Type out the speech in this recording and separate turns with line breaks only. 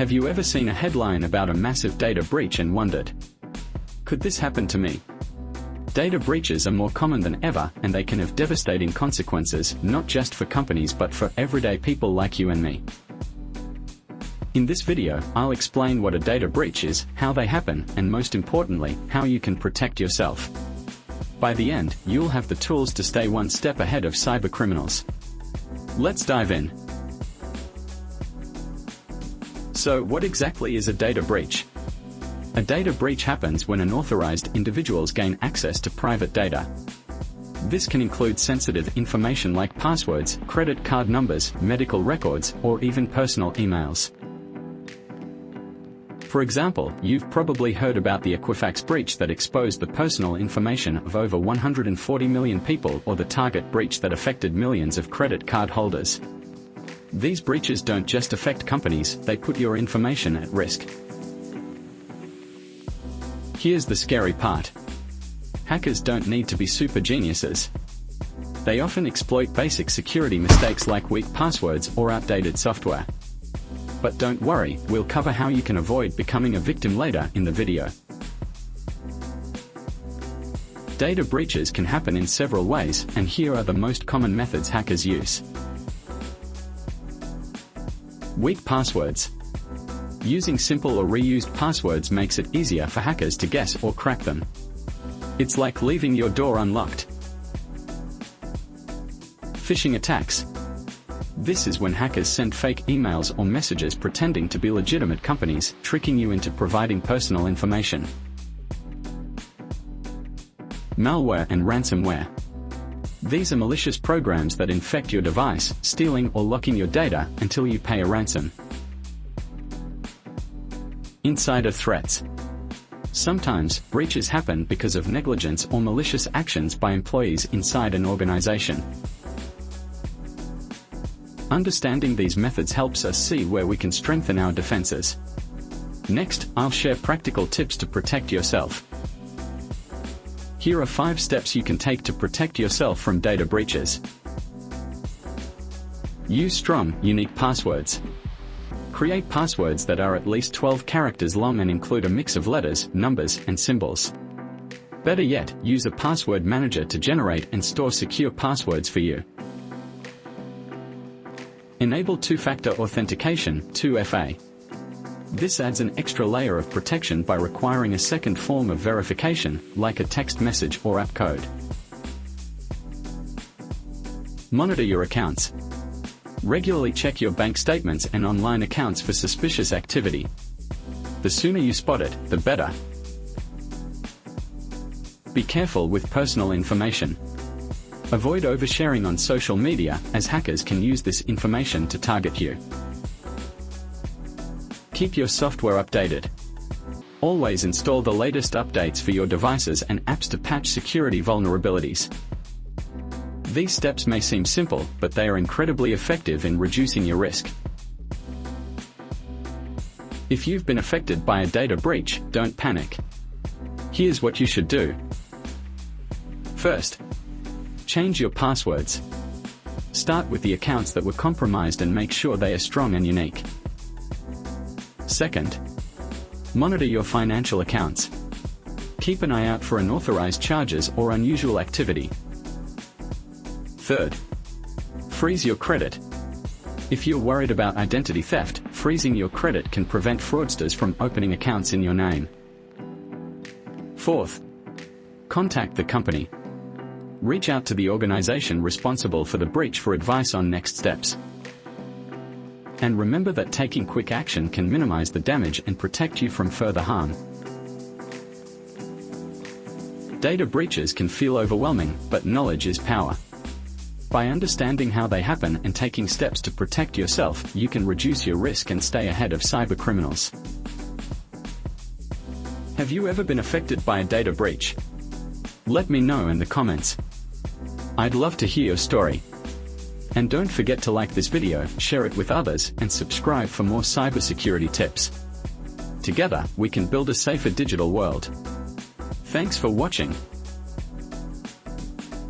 Have you ever seen a headline about a massive data breach and wondered, could this happen to me? Data breaches are more common than ever, and they can have devastating consequences, not just for companies but for everyday people like you and me. In this video, I'll explain what a data breach is, how they happen, and most importantly, how you can protect yourself. By the end, you'll have the tools to stay one step ahead of cybercriminals. Let's dive in. So, what exactly is a data breach? A data breach happens when unauthorized individuals gain access to private data. This can include sensitive information like passwords, credit card numbers, medical records, or even personal emails. For example, you've probably heard about the Equifax breach that exposed the personal information of over 140 million people, or the Target breach that affected millions of credit card holders. These breaches don't just affect companies, they put your information at risk. Here's the scary part. Hackers don't need to be super geniuses. They often exploit basic security mistakes like weak passwords or outdated software. But don't worry, we'll cover how you can avoid becoming a victim later in the video. Data breaches can happen in several ways, and here are the most common methods hackers use. Weak passwords. Using simple or reused passwords makes it easier for hackers to guess or crack them. It's like leaving your door unlocked. Phishing attacks. This is when hackers send fake emails or messages pretending to be legitimate companies, tricking you into providing personal information. Malware and ransomware. These are malicious programs that infect your device, stealing or locking your data until you pay a ransom. Insider threats. Sometimes, breaches happen because of negligence or malicious actions by employees inside an organization. Understanding these methods helps us see where we can strengthen our defenses. Next, I'll share practical tips to protect yourself. Here are 5 steps you can take to protect yourself from data breaches. Use strong, unique passwords. Create passwords that are at least 12 characters long and include a mix of letters, numbers, and symbols. Better yet, use a password manager to generate and store secure passwords for you. Enable two-factor authentication, 2FA. This adds an extra layer of protection by requiring a second form of verification, like a text message or app code. Monitor your accounts. Regularly check your bank statements and online accounts for suspicious activity. The sooner you spot it, the better. Be careful with personal information. Avoid oversharing on social media, as hackers can use this information to target you. Keep your software updated. Always install the latest updates for your devices and apps to patch security vulnerabilities. These steps may seem simple, but they are incredibly effective in reducing your risk. If you've been affected by a data breach, don't panic. Here's what you should do. First, change your passwords. Start with the accounts that were compromised and make sure they are strong and unique. Second, monitor your financial accounts. Keep an eye out for unauthorized charges or unusual activity. Third, freeze your credit. If you're worried about identity theft, freezing your credit can prevent fraudsters from opening accounts in your name. Fourth, contact the company. Reach out to the organization responsible for the breach for advice on next steps. And remember that taking quick action can minimize the damage and protect you from further harm. Data breaches can feel overwhelming, but knowledge is power. By understanding how they happen and taking steps to protect yourself, you can reduce your risk and stay ahead of cybercriminals. Have you ever been affected by a data breach? Let me know in the comments. I'd love to hear your story. And don't forget to like this video, share it with others, and subscribe for more cybersecurity tips. Together, we can build a safer digital world. Thanks for watching.